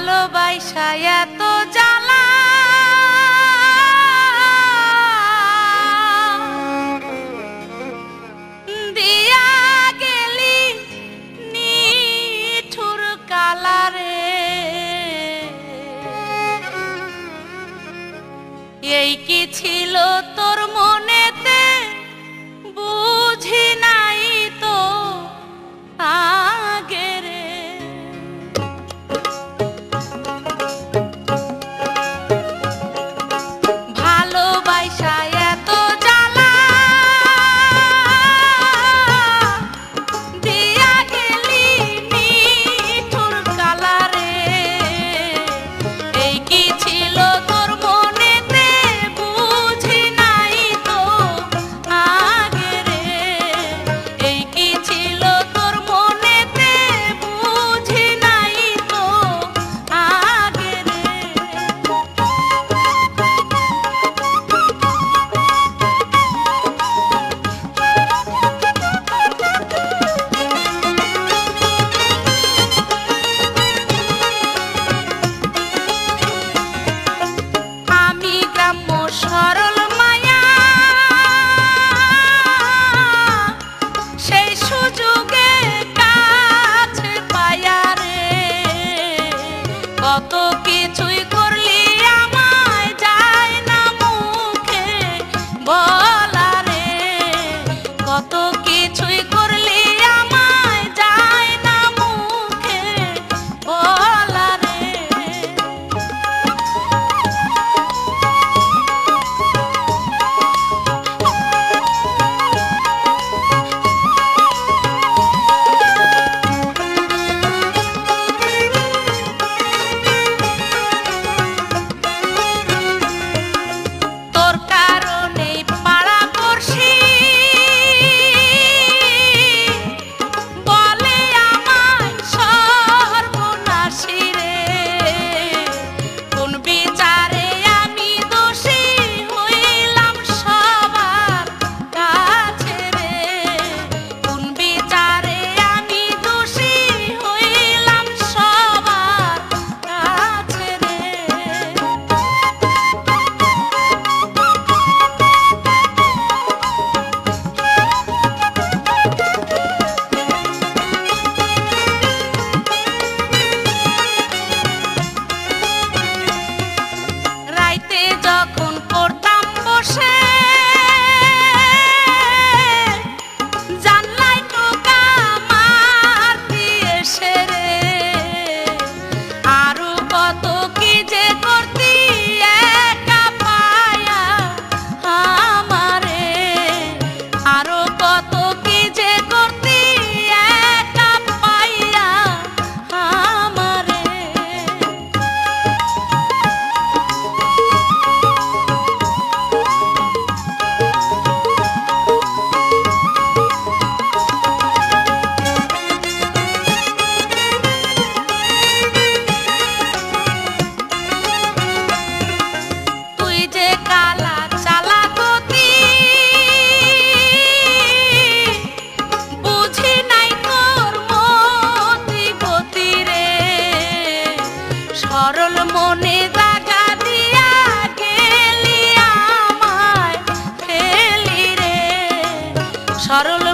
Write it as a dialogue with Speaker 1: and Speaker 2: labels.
Speaker 1: ভালোবাসা এত জ্বালা দিয়া গেলি নিঠুর কালারে। এই কি ছিল তোর মনেতে বুঝি নাই তো আগে রে। ভালোবাসা এত জ্বালা দিয়া গেলি নিঠুর কালারে। এই কি ছিল তোর মনেতে বুঝি নাই তো আগে রে। এই কি ছিল তোর মনেতে বুঝি নাই তো আগে রে। আমি গ্রাম্য সরল মায়া সেই সুযোগে কাছে পায়া রে। কত কিছুই করলি আমায় যায় না মুখে বলা রে। কত কিছুই করলি আমায় যায় না মুখে বলা রে। তোর কারণেই পাড়া পড়শি বলে আমায় সর্বনাশী রে। কোন বিচারে আমি দোষী হইলাম সবার কাছে রে। কোন বিচারে আমি দোষী হইলাম সবার কাছে রে। রাইতে যখন পড়তাম বসে জানলাই টোকা মারতি এসে রে। আরো কত কি যে করতি একা পায়া আমারে। আরো কত কি যে করতি একা পাইয়া আমারে। তুই যে কালা চালাকতি বুঝি নাই তোর মতি গতি রে। সরল মনে জাগা দিয়া গেলি আমায় ফেলি রে। সরল